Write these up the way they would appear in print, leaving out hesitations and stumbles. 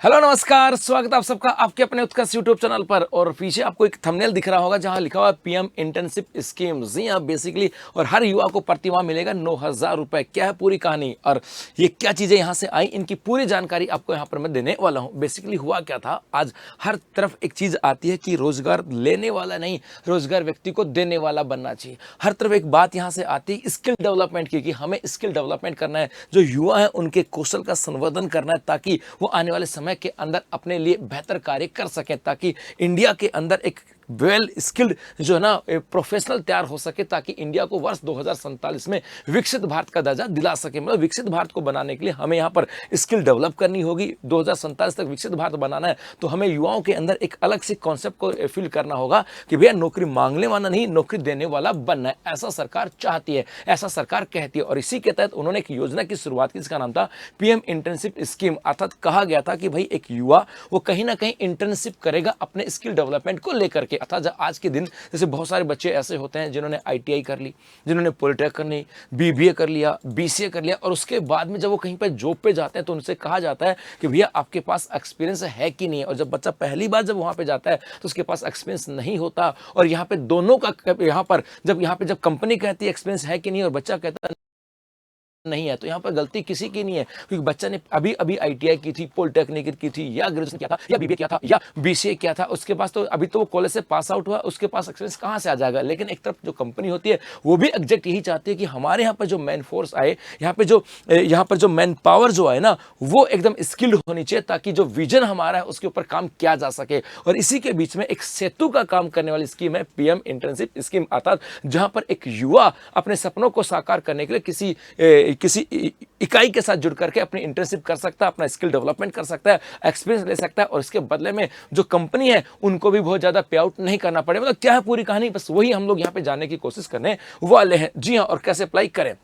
Hello नमस्कार, स्वागत है आप सबका आपके अपने उत्कर्ष यूट्यूब चैनल पर। और पीछे आपको एक थंबनेल दिख रहा होगा जहां लिखा हुआ है पीएम इंटर्नशिप स्कीम। जी हाँ, बेसिकली और हर युवा को प्रतिमाह मिलेगा 9,000 रुपए। क्या है पूरी कहानी और ये क्या चीज़ें यहाँ से आई, इनकी पूरी जानकारी आपको यहाँ पर मैं देने वाला हूँ। बेसिकली हुआ क्या था, आज हर तरफ एक चीज़ आती है कि रोजगार लेने वाला नहीं, रोजगार व्यक्ति को देने वाला बनना चाहिए। हर तरफ एक बात यहाँ से आती है स्किल डेवलपमेंट की, कि हमें स्किल डेवलपमेंट करना है, जो युवा है उनके कौशल का संवर्धन करना है, ताकि वो आने वाले समय के अंदर अपने लिए बेहतर कार्य कर सकें, ताकि इंडिया के अंदर एक वेल स्किल्ड जो है ना प्रोफेशनल तैयार हो सके, ताकि इंडिया को वर्ष 2047 में विकसित भारत का दर्जा दिला सके। मतलब विकसित भारत को बनाने के लिए हमें यहाँ पर स्किल डेवलप करनी होगी। 2047 तक विकसित भारत बनाना है तो हमें युवाओं के अंदर एक अलग से कॉन्सेप्ट को फील करना होगा कि भैया नौकरी मांगने वाला नहीं, नौकरी देने वाला बनना है। ऐसा सरकार चाहती है, ऐसा सरकार कहती है। और इसी के तहत उन्होंने एक योजना की शुरुआत की जिसका नाम था पीएम इंटर्नशिप स्कीम। अर्थात कहा गया था कि भाई एक युवा वो कहीं ना कहीं इंटर्नशिप करेगा अपने स्किल डेवलपमेंट को लेकर के। अर्थात आज के दिन जैसे बहुत सारे बच्चे ऐसे होते हैं जिन्होंने आईटीआई कर ली, जिन्होंने पॉलिटेक्निक कर ली, बीबीए कर लिया, बीसीए कर लिया, और उसके बाद में जब वो कहीं पर जॉब पे जाते हैं तो उनसे कहा जाता है कि भैया आपके पास एक्सपीरियंस है कि नहीं। और जब बच्चा पहली बार जब वहां पे जाता है तो उसके पास एक्सपीरियंस नहीं होता। और यहाँ पे दोनों का यहाँ पे जब कंपनी कहती है एक्सपीरियंस है कि नहीं और बच्चा कहता है नहीं है, तो यहाँ पर गलती किसी की नहीं है, क्योंकि बच्चा ने अभी अभी आईटीआई की थी, पॉलिटेक्निक की थी, या ग्रेजुएशन किया था, या बीबीए किया था, या बीसीए किया था। उसके पास तो अभी तो वो कॉलेज से पास आउट हुआ, उसके पास एक्सपीरियंस कहाँ से आ जाएगा। लेकिन एक तरफ जो कंपनी होती है वो भी एग्जैक्ट यही चाहती है कि हमारे यहाँ पर जो मैन फोर्स आए, यहाँ पर जो मैन पावर जो आए ना, वो एकदम स्किल्ड होनी चाहिए, ताकि जो विजन हमारा है उसके ऊपर काम किया जा सके। और इसी के बीच में एक सेतु का काम करने वाली स्कीम है पीएम इंटर्नशिप स्कीम। अर्थात जहां पर एक युवा अपने सपनों को साकार करने के लिए किसी इकाई के साथ जुड़ करके अपनी इंटर्नशिप कर सकता है, अपना स्किल डेवलपमेंट कर सकता है, एक्सपीरियंस ले सकता है, और इसके बदले में जो कंपनी है उनको भी बहुत ज्यादा पे आउट नहीं करना पड़े। मतलब क्या है पूरी कहानी, बस वही हम लोग यहाँ पे जानने की कोशिश करने वाले हैं। जी हाँ, और कैसे अप्लाई करें।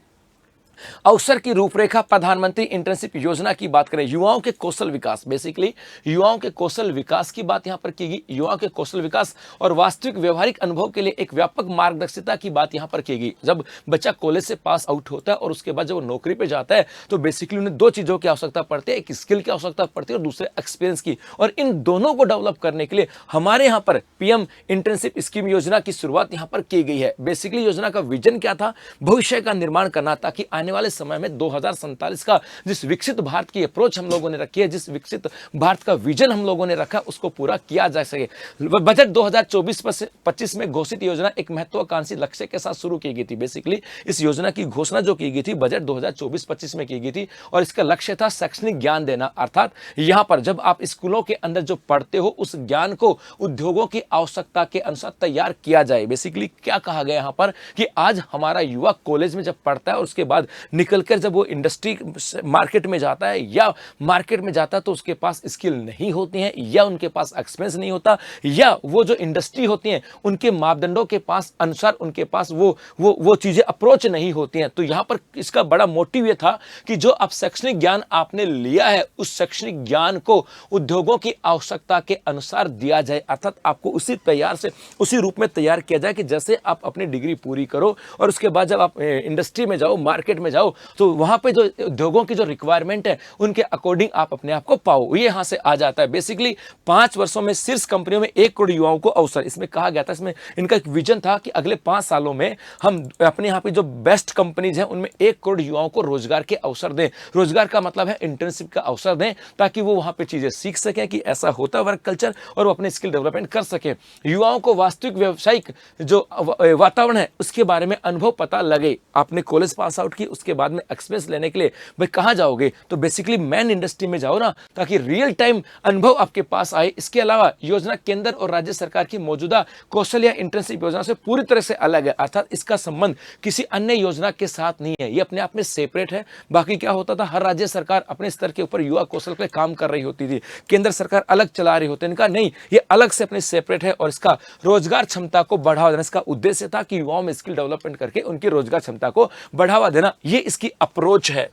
अवसर की रूपरेखा, प्रधानमंत्री इंटर्नशिप योजना की बात करें, युवाओं के कौशल विकास। बेसिकली युवाओं के कौशल विकास की बात यहां पर की गई। युवाओं के कौशल विकास और वास्तविक व्यवहारिक अनुभव के लिए एक व्यापक मार्गदर्शिता की बात यहां पर की गई। जब बच्चा कॉलेज से पास आउट होता है और उसके बाद जब वो नौकरी पे जाता है तो बेसिकली उन्हें दो चीजों की आवश्यकता पड़ती है, एक स्किल की आवश्यकता पड़ती है और दूसरे एक्सपीरियंस की। और इन दोनों को डेवलप करने के लिए हमारे यहाँ पर पीएम इंटर्नशिप स्कीम योजना की शुरुआत यहाँ पर की गई है। बेसिकली योजना का विजन क्या था, भविष्य का निर्माण करना, ताकि आने वाले समय में 2047 का जिस विकसित भारत की अप्रोच हम लोगों ने रखी है, जिस विकसित भारत का विजन हम लोगों ने रखा, उसको पूरा किया जा सके। बजट 2024-25 में घोषित योजना एक महत्वाकांक्षी लक्ष्य के साथ शुरू की गई थी। बेसिकली इस योजना की घोषणा जो की गई थी बजट 2024-25 में की गई थी, और इसका लक्ष्य था शैक्षणिक ज्ञान देना। अर्थात यहां पर जब आप स्कूलों के अंदर जो पढ़ते हो उस ज्ञान को उद्योगों की आवश्यकता के अनुसार तैयार किया जाए। बेसिकली क्या कहा गया यहां पर कि आज हमारा युवा कॉलेज में जब पढ़ता है और उसके बाद निकलकर जब वो इंडस्ट्री मार्केट में जाता है या मार्केट में जाता है तो उसके पास स्किल नहीं होती हैं, या उनके पास एक्सपीरियंस नहीं होता, या वो जो इंडस्ट्री होती हैं उनके मापदंडों के पास अनुसार उनके पास वो चीजें अप्रोच नहीं होती हैं। तो यहां पर इसका बड़ा मोटिव ये था कि जो आप शैक्षणिक ज्ञान आपने लिया है उस शैक्षणिक ज्ञान को उद्योगों की आवश्यकता के अनुसार दिया जाए। अर्थात आपको उसी रूप में तैयार किया जाए कि जैसे आप अपनी डिग्री पूरी करो और उसके बाद जब आप इंडस्ट्री में जाओ, मार्केट में जाओ, तो वहां पे जो उद्योगों की जो रिक्वायरमेंट है उनके अकॉर्डिंग आप अपने आप को पाओ। ये यहां से आ जाता है। बेसिकली 5 वर्षों में शीर्ष कंपनियों में 1 करोड़ युवाओं को अवसर, इसमें कहा गया था। इसमें इनका एक विजन था कि अगले 5 सालों में हम अपने यहाँ पे जो बेस्ट कंपनीज हैं उनमें 1 करोड़ युवाओं को रोजगार के अवसर दें। रोजगार का मतलब है इंटर्नशिप का अवसर दें, ताकि वो वहां पे चीजें सीख सकें कि ऐसा होता है वर्क कल्चर, और वो अपने स्किल डेवलपमेंट कर सके। युवाओं को वास्तविक व्यवसायिक जो वातावरण है उसके बारे में अनुभव पता लगे। आपने कॉलेज पास आउट की, उसके बाद में एक्सपीरियंस लेने के लिए भाई कहां जाओगे, तो बेसिकली मैन इंडस्ट्री में जाओ ना, ताकि रियल टाइम अनुभव आपके पास आए। इसके अलावा योजना केंद्र और राज्य सरकार की मौजूदा कौशल या इंटर्नशिप योजना से पूरी तरह से अलग है। अर्थात इसका संबंध किसी अन्य योजना के साथ नहीं है, ये अपने आप में सेपरेट है। बाकी क्या होता था, हर राज्य सरकार अपने स्तर के ऊपर युवा कौशल पे काम कर रही होती थी, केंद्र सरकार अलग चला रही होती है। इनका नहीं, ये अलग से अपने सेपरेट है, और इसका रोजगार क्षमता को बढ़ावा देना, इसका उद्देश्य था कि युवाओं में स्किल डेवलपमेंट करके उनकी रोजगार क्षमता को बढ़ावा देना। ये इसकी अप्रोच है।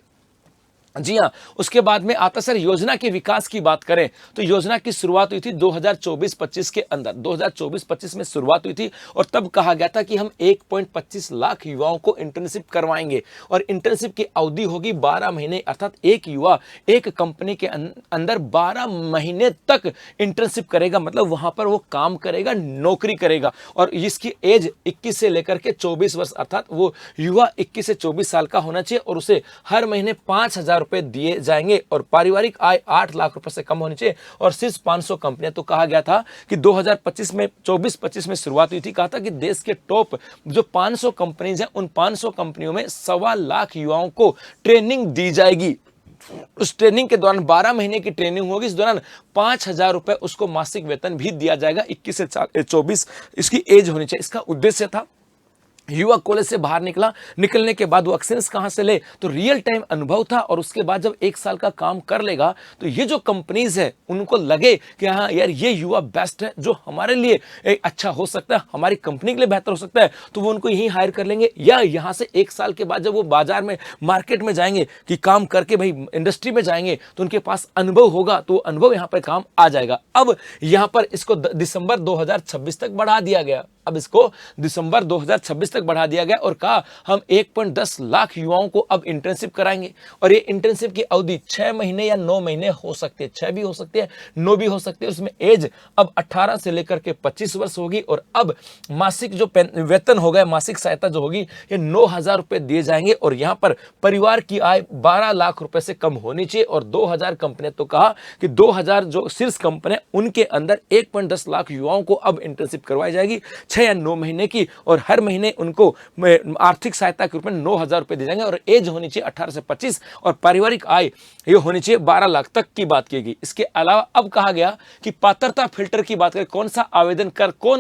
जी हाँ, उसके बाद में आता सर योजना के विकास की बात करें तो योजना की शुरुआत हुई थी 2024-25 के अंदर। 2024-25 में शुरुआत हुई थी और तब कहा गया था कि हम 1.25 लाख युवाओं को इंटर्नशिप करवाएंगे और इंटर्नशिप की अवधि होगी 12 महीने, अर्थात एक युवा एक कंपनी के अंदर 12 महीने तक इंटर्नशिप करेगा, मतलब वहां पर वो काम करेगा, नौकरी करेगा और इसकी एज 21 से लेकर के 24 वर्ष, अर्थात वो युवा 21 से 24 साल का होना चाहिए और उसे हर महीने 5,000 रुपए दिए जाएंगे और पारिवारिक आय 8 लाख रुपए से कम होनी चाहिए और सिर्फ 500 कंपनियां। तो कहा गया था कि 2025 में 24-25 में शुरुआत हुई थी, कहा था कि देश के टॉप जो 500 कंपनीज हैं उन 500 कंपनियों में 1.25 लाख युवाओं को ट्रेनिंग दी जाएगी। उस ट्रेनिंग के दौरान 12 महीने की ट्रेनिंग होगी, इस दौरान 5,000 रुपए उसको मासिक वेतन भी दिया जाएगा। 21 से 24 इसकी एज होनी चाहिए। इसका उद्देश्य था युवा कॉलेज से बाहर निकलने के बाद वो एक्सपीरियंस कहां से ले, तो रियल टाइम अनुभव था और उसके बाद जब 1 साल का काम कर लेगा तो ये जो कंपनीज है उनको लगे कि हाँ यार ये युवा बेस्ट है जो हमारे लिए एक अच्छा हो सकता है, हमारी कंपनी के लिए बेहतर हो सकता है, तो वो उनको यहीं हायर कर लेंगे। या यहां से 1 साल के बाद जब वो बाजार में मार्केट में जाएंगे कि काम करके भाई इंडस्ट्री में जाएंगे तो उनके पास अनुभव होगा, तो अनुभव यहां पर काम आ जाएगा। अब यहां पर इसको दिसंबर 2026 तक बढ़ा दिया गया। अब इसको दिसंबर 2026 तक बढ़ा दिया गया और कहा हम 1.10 लाख युवाओं को अब इंटर्नशिप कराएंगे और ये इंटर्नशिप की अवधि 6 महीने या 9 महीने हो सकती है, 6 भी हो सकती है, 9 भी हो सकती है। उसमें एज अब 18 से लेकर के 25 वर्ष होगी और अब मासिक जो वेतन होगा, मासिक सहायता जो होगी ये 9,000 रुपए दिए जाएंगे और यहां पर परिवार की आय 12 लाख रुपए से कम होनी चाहिए और 2,000 कंपनियां, तो कहा कि 2,000 जो शीर्ष कंपनियां उनके अंदर 1.10 लाख युवाओं को अब इंटर्नशिप करवाई जाएगी 6 या 9 महीने की और हर महीने उनको आर्थिक सहायता के रूप में 9,000 रुपए दिए जाएंगे और एज होनी चाहिए 18 से 25 और पारिवारिक आय ये होनी चाहिए 12 लाख तक की बात की गई। इसके अलावा अब कहा गया कि पात्रता फिल्टर की बात करें, कौन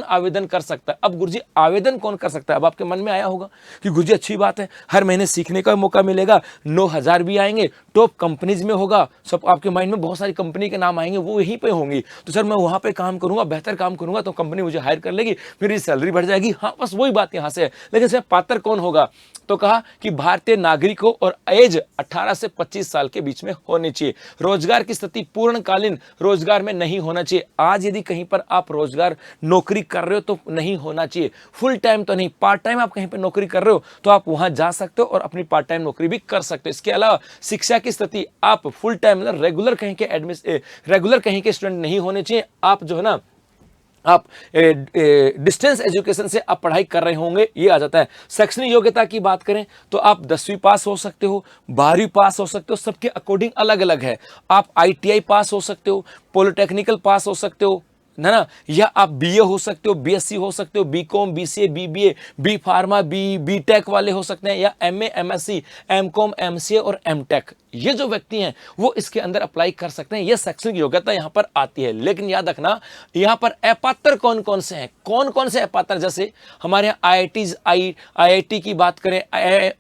आवेदन कर सकता है। अब गुरुजी आवेदन कौन कर सकता है, अब आपके मन में आया होगा कि गुरुजी अच्छी बात है, हर महीने सीखने का मौका मिलेगा, 9,000 भी आएंगे, टॉप कंपनीज में होगा, सब आपके माइंड में बहुत सारी कंपनी के नाम आएंगे, वो यहीं पे होंगी, तो सर मैं वहां पे काम करूंगा, बेहतर काम करूंगा तो कंपनी मुझे हायर कर लेगी, मेरी सैलरी बढ़ जाएगी। हाँ बस वही बात यहां से है, लेकिन सर पात्र कौन होगा, तो कहा कि भारतीय नागरिकों और एज 18 से 25 साल के बीच में होनी चाहिए, रोजगार की स्थिति पूर्णकालीन रोजगार में नहीं होना चाहिए। आज यदि कहीं पर आप रोजगार नौकरी कर रहे हो तो नहीं होना चाहिए, फुल टाइम तो नहीं, पार्ट टाइम आप कहीं पर नौकरी कर रहे हो तो आप वहां जा सकते हो और अपनी पार्ट टाइम नौकरी भी कर सकते हो। इसके अलावा शिक्षा की स्थिति आप फुल टाइम मतलब रेगुलर कहीं के स्टूडेंट नहीं होने चाहिए, आप जो है ना आप डिस्टेंस एजुकेशन से आप पढ़ाई कर रहे होंगे, ये आ जाता है। शैक्षणिक योग्यता की बात करें तो आप 10वीं पास हो सकते हो, 12वीं पास हो सकते हो, सबके अकॉर्डिंग अलग अलग है। आप ITI पास हो सकते हो, पॉलिटेक्निकल पास हो सकते हो, है ना, या आप BA हो सकते हो, BSc हो सकते हो, BCom, BCA, BBA, B pharma, BTech वाले हो सकते हैं, या MA, MSc, MCom, MCA और MTech, ये जो व्यक्ति हैं वो इसके अंदर अप्लाई कर सकते हैं। ये शैक्षणिक योग्यता यहां पर आती है। लेकिन याद रखना यहां पर अपात्र कौन कौन से हैं, कौन कौन से अपात्र, जैसे हमारे यहाँ IIT की बात करें,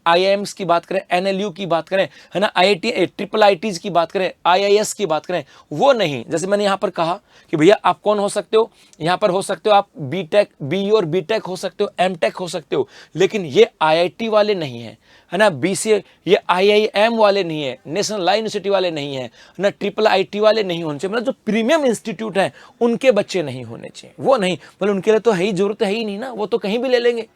IIMs की बात करें, NLU की बात करें, है ना, IITs की बात करें, IIS की बात करें, वो नहीं। जैसे मैंने यहां पर कहा कि भैया आप कौन हो सकते हो, यहां पर हो सकते हो आप BTech, BE और BTech हो सकते हो, MTech हो सकते हो, लेकिन ये IIT वाले नहीं है, है ना, BCA ये IIM वाले नहीं है, नेशनल लॉ यूनिवर्सिटी वाले नहीं है ना, IIIT वाले नहीं होने चाहिए, मतलब जो प्रीमियम इंस्टीट्यूट हैं उनके बच्चे नहीं होने चाहिए, वो नहीं, मतलब उनके लिए तो है ही, जरूरत है ही नहीं ना, वो तो कहीं भी ले लेंगे,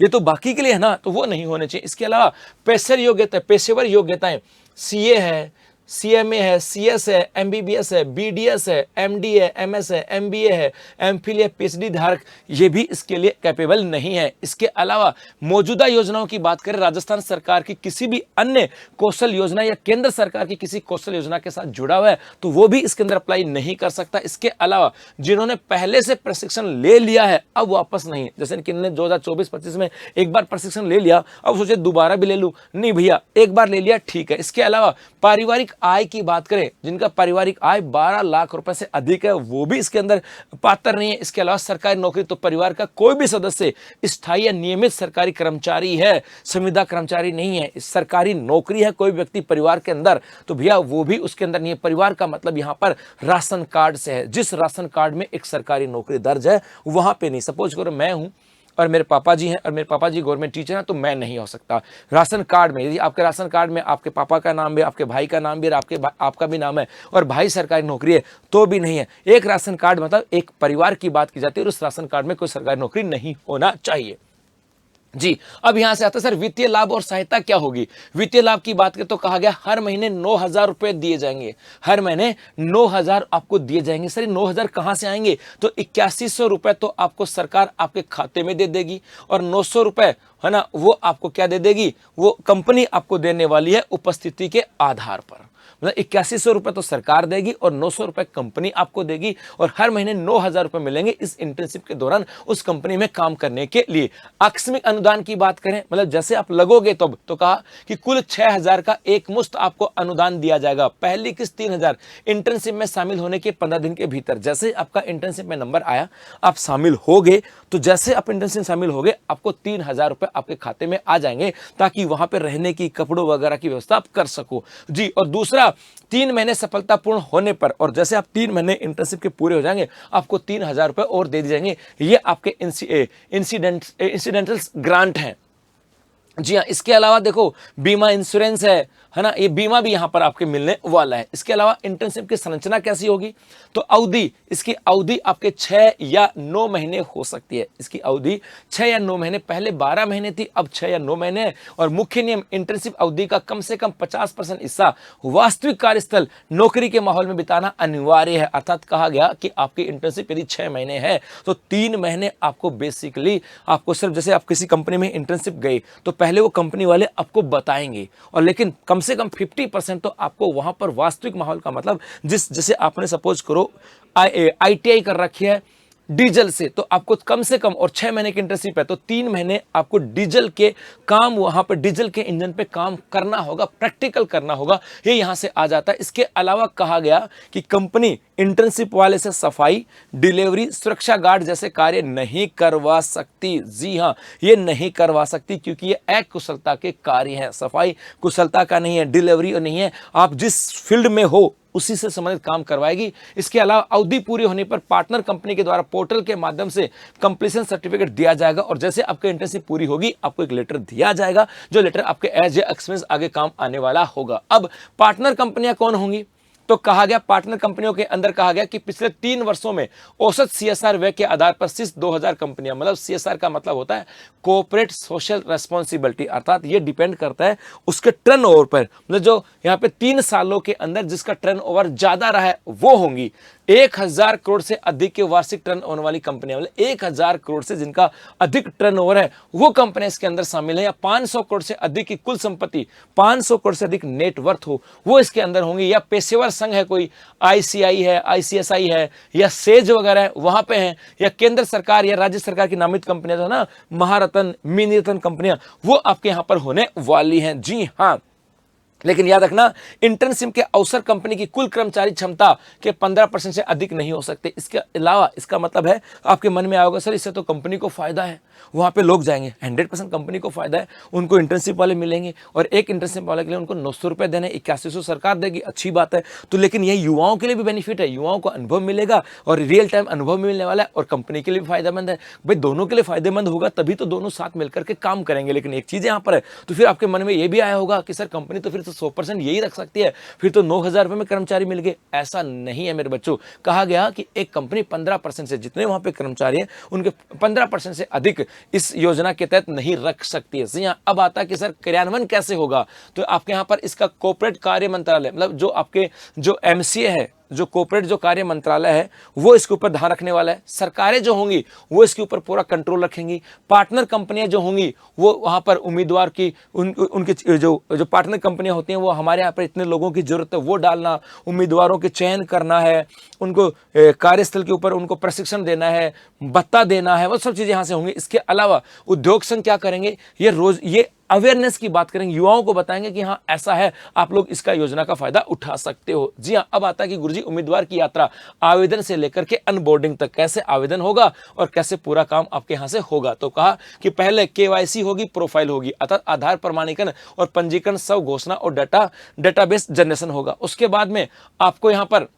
ये तो बाकी के लिए है ना, तो वो नहीं होने चाहिए। इसके अलावा पेशेवर योग्यताएं CA है, CMA है, CS है, MBBS है, BDS है, MD है, MS है, MBA है, MPhil है, PhD धारक ये भी इसके लिए कैपेबल नहीं है। इसके अलावा मौजूदा योजनाओं की बात करें, राजस्थान सरकार की किसी भी अन्य कौशल योजना या केंद्र सरकार की किसी कौशल योजना के साथ जुड़ा हुआ है तो वो भी इसके अंदर अप्लाई नहीं कर सकता। इसके अलावा जिन्होंने पहले से प्रशिक्षण ले लिया है अब वापस नहीं, जैसे कि 2024-25 में एक बार प्रशिक्षण ले लिया, अब सोचे दोबारा भी ले लूं, नहीं भैया एक बार ले लिया ठीक है। इसके अलावा पारिवारिक आय की बात करें, जिनका पारिवारिक आय 12 लाख रुपए से अधिक है वो भी इसके अंदर पात्र नहीं है। इसके अलावा सरकारी नौकरी, तो परिवार का कोई भी सदस्य स्थायी या नियमित सरकारी कर्मचारी है, संविदा कर्मचारी नहीं है, सरकारी नौकरी है कोई व्यक्ति परिवार के अंदर, तो भैया वो भी उसके अंदर नहीं है। परिवार का मतलब यहां पर राशन कार्ड से है, जिस राशन कार्ड में एक सरकारी नौकरी दर्ज है वहां पे नहीं। सपोज करो मैं हूं और मेरे पापा जी हैं और मेरे पापा जी गवर्नमेंट टीचर हैं तो मैं नहीं हो सकता। राशन कार्ड में यदि आपके राशन कार्ड में आपके पापा का नाम भी, आपके भाई का नाम भी, आपका भी नाम है और भाई सरकारी नौकरी है तो भी नहीं है। एक राशन कार्ड मतलब एक परिवार की बात की जाती है और उस राशन कार्ड में कोई सरकारी नौकरी नहीं होना चाहिए जी। अब यहां से आता है सर वित्तीय लाभ और सहायता क्या होगी। वित्तीय लाभ की बात करें तो कहा गया हर महीने 9,000 रुपए दिए जाएंगे, हर महीने 9,000 आपको दिए जाएंगे। सर 9,000 कहां से आएंगे, तो 8100 रुपए तो आपको सरकार आपके खाते में दे देगी और 900 रुपए है ना वो आपको क्या दे देगी, वो कंपनी आपको देने वाली है उपस्थिति के आधार पर। मतलब 8100 रुपए तो सरकार देगी और 900 रुपए कंपनी आपको देगी और हर महीने 9,000 रुपए मिलेंगे इस इंटर्नशिप के दौरान उस कंपनी में काम करने के लिए। आकस्मिक अनुदान की बात करें, मतलब जैसे आप लगोगे तब तो कहा कि कुल 6,000 का एक मुश्त आपको अनुदान दिया जाएगा। पहली किस्त 3,000 इंटर्नशिप में शामिल होने के 15 दिन के भीतर। जैसे आपका इंटर्नशिप में नंबर आया, आप शामिल हो गए, तो जैसे आप इंटर्नशिप शामिल हो गए आपको 3,000 रुपए आपके खाते में आ जाएंगे ताकि वहां पर रहने की, कपड़ों वगैरह की व्यवस्था आप कर सको जी। और दूसरा 3 महीने सफलतापूर्ण होने पर, और जैसे आप 3 महीने इंटर्नशिप के पूरे हो जाएंगे आपको 3,000 रुपए और दे दिए जाएंगे। ये आपके इंसिडेंटल ग्रांट हैं जी हाँ। इसके अलावा देखो बीमा इंश्योरेंस है ना, ये बीमा भी यहां पर आपके मिलने वाला है। इसके अलावा इंटर्नशिप की संरचना कैसी होगी, तो अवधि, इसकी अवधि आपके 6 या 9 महीने हो सकती है। इसकी अवधि 6 या 9 महीने, पहले 12 महीने थी, अब 6 या 9 महीने है। और मुख्य नियम, इंटर्नशिप अवधि का कम से कम 50% हिस्सा वास्तविक कार्यस्थल नौकरी के माहौल में बिताना अनिवार्य है। अर्थात कहा गया कि आपकी इंटर्नशिप यदि 6 महीने है तो 3 महीने आपको बेसिकली आपको सिर्फ, जैसे आप किसी कंपनी में इंटर्नशिप गए तो पहले वो कंपनी वाले आपको बताएंगे, और लेकिन कम से कम 50% तो आपको वहां पर वास्तविक माहौल का, मतलब जैसे आपने सपोज करो ITI कर रखी है डीजल से, तो आपको कम से कम, और 6 महीने की इंटर्नशिप है तो 3 महीने आपको डीजल के काम, वहां पर डीजल के इंजन पे काम करना होगा, प्रैक्टिकल करना होगा, ये यहां से आ जाता है। इसके अलावा कहा गया कि कंपनी इंटर्नशिप वाले से सफाई, डिलीवरी, सुरक्षा गार्ड जैसे कार्य नहीं करवा सकती। जी हां, ये नहीं करवा सकती क्योंकि ये अकुशलता के कार्य हैं। सफाई कुशलता का नहीं है, डिलीवरी नहीं है, आप जिस फील्ड में हो उसी से संबंधित काम करवाएगी। इसके अलावा अवधि पूरी होने पर पार्टनर कंपनी के द्वारा पोर्टल के माध्यम से कंप्लीशन सर्टिफिकेट दिया जाएगा, और जैसे आपकी इंटर्नशिप पूरी होगी आपको एक लेटर दिया जाएगा, जो लेटर आपके एज ए एक्सपीरियंस आगे काम आने वाला होगा। अब पार्टनर कंपनियां कौन होंगी, तो कहा गया पार्टनर कंपनियों के अंदर कहा गया कि पिछले 3 वर्षों में औसत CSR व्यय के आधार पर सिर्फ 2,000 कंपनियां, मतलब CSR का मतलब होता है कोऑपरेट सोशल रेस्पॉन्सिबिलिटी, अर्थात ये डिपेंड करता है उसके टर्नओवर पर, मतलब जो यहाँ पे 3 सालों के अंदर जिसका टर्नओवर ज्यादा रहा है वो होंगी। 1,000 करोड़ से अधिक के वार्षिक टर्नओवर वाली कंपनियां, मतलब 1,000 करोड़ से जिनका अधिक टर्नओवर है वो कंपनियां इसके अंदर शामिल है, या 500 करोड़ से अधिक की कुल संपत्ति, 500 करोड़ से अधिक नेटवर्थ हो वो इसके अंदर होंगी, या पेशेवर संघ है कोई, ICI है, ICSI है, या सेज वगैरह है वहां पे हैं, या केंद्र सरकार या राज्य सरकार की नामित कंपनियां जो है ना, महारत्न, मिनी रत्न कंपनियां, वो आपके यहां पर होने वाली हैं। जी हाँ, लेकिन याद रखना इंटर्नशिप के अवसर कंपनी की कुल कर्मचारी क्षमता के 15% से अधिक नहीं हो सकते। इसके अलावा इसका मतलब है, आपके मन में आएगा सर इससे तो कंपनी को फायदा है, वहां पे लोग जाएंगे, 100% कंपनी को फायदा है, उनको इंटर्नशिप वाले मिलेंगे और एक इंटर्नशिप वाले के लिए उनको 900 रुपए देने, 8100 सरकार देगी, अच्छी बात है। तो लेकिन ये युवाओं के लिए भी बेनिफिट है, युवाओं को अनुभव मिलेगा और रियल टाइम अनुभव मिलने वाला है, और कंपनी के लिए भी फायदेमंद है। भाई दोनों के लिए फायदेमंद होगा तभी तो दोनों साथ मिलकर के काम करेंगे। लेकिन एक चीज यहाँ पर है, तो फिर आपके मन में ये भी आया होगा कि सर कंपनी तो फिर तो 100% यही रख सकती है, फिर तो 9,000 रुपए में कर्मचारी मिल गए। ऐसा नहीं है मेरे बच्चों, कहा गया कि एक कंपनी 15% से, जितने वहां पे कर्मचारी हैं उनके 15% से अधिक इस योजना के तहत नहीं रख सकती है। यहाँ अब आता है कि सर क्रियान्वयन कैसे होगा, तो आपके यहाँ पर इसका कॉर्पोरेट कार्य मंत्रालय, मतलब जो आपके जो MCA है, जो कॉर्पोरेट जो कार्य मंत्रालय है वो इसके ऊपर ध्यान रखने वाला है। सरकारें जो होंगी वो इसके ऊपर पूरा कंट्रोल रखेंगी। पार्टनर कंपनियां जो होंगी वो वहां पर उम्मीदवार की उनकी जो पार्टनर कंपनियां होती हैं वो हमारे यहाँ पर इतने लोगों की जरूरत है वो डालना, उम्मीदवारों के चयन करना है, उनको कार्यस्थल के ऊपर उनको प्रशिक्षण देना है, भत्ता देना है, वो सब चीजें यहाँ से होंगी। इसके अलावा उद्योग संघ क्या करेंगे, ये अवेयरनेस की बात करेंगे, युवाओं को बताएंगे कि हाँ ऐसा है, आप लोग इसका योजना का फायदा उठा सकते हो। जी हाँ, अब आता है कि गुरुजी उम्मीदवार की यात्रा आवेदन से लेकर के अनबोर्डिंग तक कैसे आवेदन होगा और कैसे पूरा काम आपके यहां से होगा। तो कहा कि पहले KYC होगी, प्रोफाइल होगी, अर्थात आधार प्रमाणीकरण और पंजीकरण, सब घोषणा और डेटाबेस जनरेशन होगा। उसके बाद में आपको यहां पर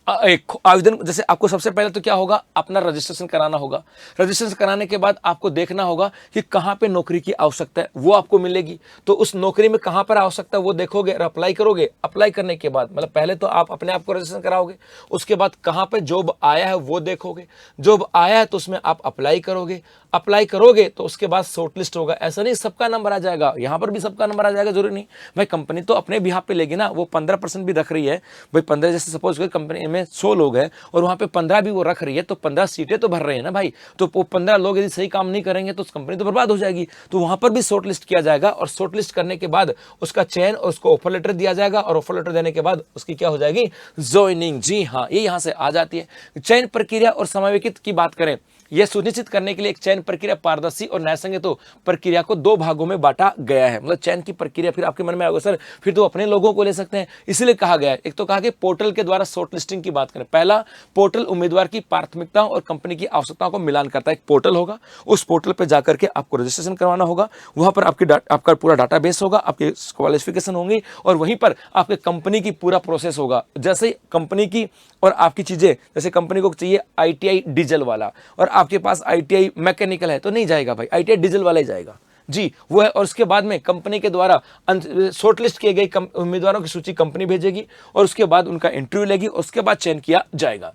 एक आवेदन, जैसे आपको सबसे पहले तो क्या होगा, अपना रजिस्ट्रेशन कराना होगा। रजिस्ट्रेशन कराने के बाद आपको देखना होगा कि कहाँ पे नौकरी की आवश्यकता है, वो आपको मिलेगी। तो उस नौकरी में कहाँ पर आवश्यकता है वो देखोगे और अप्लाई करोगे। अप्लाई करने के बाद मतलब पहले तो आप अपने आप को रजिस्ट्रेशन कराओगे, उसके बाद कहाँ पे जॉब आया है वो देखोगे। जॉब आया है तो उसमें आप अप्लाई करोगे। अप्लाई करोगे तो उसके बाद शॉर्टलिस्ट होगा। ऐसा नहीं सबका नंबर आ जाएगा, यहाँ पर भी सबका नंबर आ जाएगा जरूरी नहीं भाई। कंपनी तो अपने बिहाफ पे लेगी ना, वो 15% भी रख रही है भाई। 15 जैसे सपोज कर कंपनी में 100 लोग हैं और वहाँ पे 15 भी वो रख रही है, तो 15 सीटें तो भर रहे हैं ना भाई। तो वो 15 लोग यदि सही काम नहीं करेंगे तो कंपनी तो बर्बाद हो जाएगी। तो वहाँ पर भी शॉर्ट लिस्ट किया जाएगा और शॉर्ट लिस्ट करने के बाद उसका चयन और उसको ऑफर लेटर दिया जाएगा और ऑफर लेटर देने के बाद उसकी क्या हो जाएगी, ज्वाइनिंग। जी हाँ, ये यहाँ से आ जाती है। चयन प्रक्रिया और समावेशित की बात करें, यह सुनिश्चित करने के लिए एक चयन प्रक्रिया पारदर्शी और न्यायसंगत तो प्रक्रिया को 2 भागों में बांटा गया है। मतलब चयन की प्रक्रिया, फिर आपके मन में आएगा सर फिर तो अपने लोगों को ले सकते हैं, इसलिए कहा गया है। एक तो कहा कि पोर्टल के द्वारा शॉर्ट लिस्टिंग की बात करें, पहला पोर्टल उम्मीदवार की प्राथमिकताओं और कंपनी की आवश्यकताओं को मिलान करता है। एक पोर्टल होगा, उस पोर्टल पर जाकर के आपको रजिस्ट्रेशन करवाना होगा। वहां पर आपका पूरा डाटाबेस होगा, आपके क्वालिफिकेशन होंगी और वहीं पर आपके कंपनी की पूरा प्रोसेस होगा। जैसे कंपनी की और आपकी चीजें, जैसे कंपनी को चाहिए ITI डीजल वाला और आपके पास ITI मैकेनिकल है तो नहीं जाएगा भाई, ITI डीजल वाला ही जाएगा जी, वो है। और उसके बाद में कंपनी के द्वारा शॉर्टलिस्ट किए गए उम्मीदवारों की सूची कंपनी भेजेगी और उसके बाद उनका इंटरव्यू लेगी, उसके बाद चयन किया जाएगा।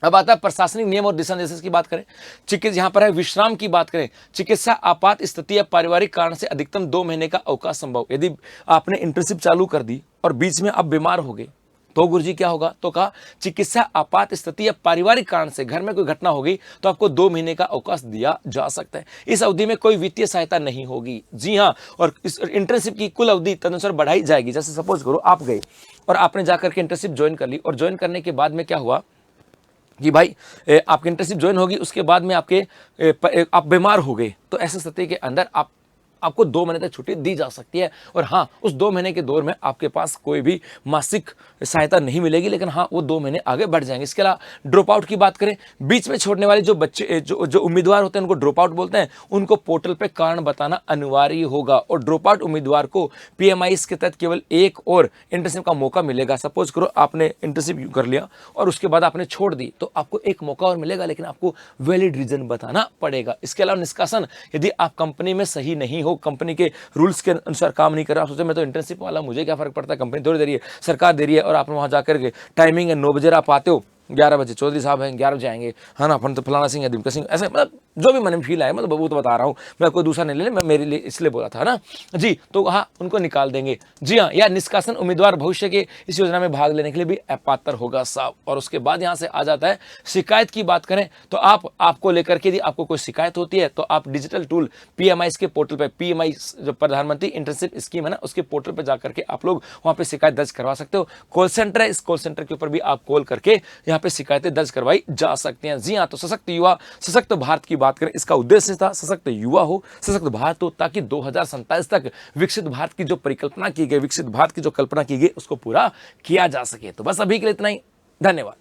अब आता है प्रशासनिक नियम और दिशा निर्देश की बात करें। चिकित्सा, यहाँ पर है विश्राम की बात करें, चिकित्सा आपात स्थिति या पारिवारिक कारण से अधिकतम 2 महीने का अवकाश संभव। यदि आपने इंटर्नशिप चालू कर दी और बीच में आप बीमार हो गए तो गुरुजी क्या होगा, तो कहा चिकित्सा आपात स्थिति या पारिवारिक कारण से घर में कोई घटना होगी तो आपको 2 महीने का अवकाश दिया जा सकता है। इस अवधि में कोई वित्तीय सहायता नहीं होगी। जी हाँ, और इस इंटर्नशिप की कुल अवधि तदनुसार बढ़ाई जाएगी। जैसे सपोज करो आप गए और आपने जाकर के इंटर्नशिप ज्वाइन कर ली और ज्वाइन करने के बाद में क्या हुआ कि भाई आपकी इंटर्नशिप ज्वाइन होगी, उसके बाद में आप बीमार हो गए, तो ऐसी स्थिति के अंदर आपको 2 महीने तक छुट्टी दी जा सकती है। और हाँ, उस 2 महीने के दौर में आपके पास कोई भी मासिक सहायता नहीं मिलेगी, लेकिन हाँ वो 2 महीने आगे बढ़ जाएंगे। इसके अलावा ड्रॉप आउट की बात करें, बीच में छोड़ने वाले जो बच्चे जो उम्मीदवार होते हैं उनको ड्रॉप आउट बोलते हैं, उनको पोर्टल पे कारण बताना अनिवार्य होगा। और ड्रॉप आउट उम्मीदवार को PMIs के तहत केवल एक और इंटर्नशिप का मौका मिलेगा। सपोज करो आपने इंटर्नशिप कर लिया और उसके बाद आपने छोड़ दी, तो आपको एक मौका और मिलेगा, लेकिन आपको वैलिड रीजन बताना पड़ेगा। इसके अलावा निष्कासन, यदि आप कंपनी में सही नहीं हो, कंपनी के रूल्स के अनुसार काम नहीं कर रहा, सोचे मैं तो इंटर्नशिप वाला, मुझे क्या फर्क पड़ता है, कंपनी थोड़ी दे रही है, सरकार दे रही है। और आप वहां जाकर के टाइमिंग है 9 बजे आप आते हो, 11 बजे चौधरी साहब हैं 11 बजे आएंगे, है ना, अपन तो फलाना सिंह है दिमका सिंह, ऐसे मतलब जो भी मन में फील आए, मतलब वो तो बता रहा हूँ मैं, कोई दूसरा नहीं ले, मैं मेरे लिए इसलिए बोला था ना जी। तो हाँ, उनको निकाल देंगे। जी हाँ, या निष्कासन उम्मीदवार भविष्य के इस योजना में भाग लेने के लिए भी अपात्र होगा साहब। और उसके बाद यहाँ से आ जाता है शिकायत की बात करें, तो आपको लेकर के यदि आपको कोई शिकायत होती है तो आप डिजिटल टूल PMIs के पोर्टल पर, PMI जो प्रधानमंत्री इंटर्नशिप स्कीम है ना, उसके पोर्टल पर जाकर के आप लोग वहाँ पे शिकायत दर्ज करवा सकते हो। कॉल सेंटर है, इस कॉल सेंटर के ऊपर भी आप कॉल करके यहाँ पे शिकायतें दर्ज करवाई जा सकती हैं। जी हाँ, तो सशक्त युवा सशक्त भारत की बात करें, इसका उद्देश्य था सशक्त युवा हो, सशक्त भारत हो, ताकि 2047 तक विकसित भारत की जो परिकल्पना की गई, विकसित भारत की जो कल्पना की गई, उसको पूरा किया जा सके। तो बस अभी के लिए इतना ही, धन्यवाद।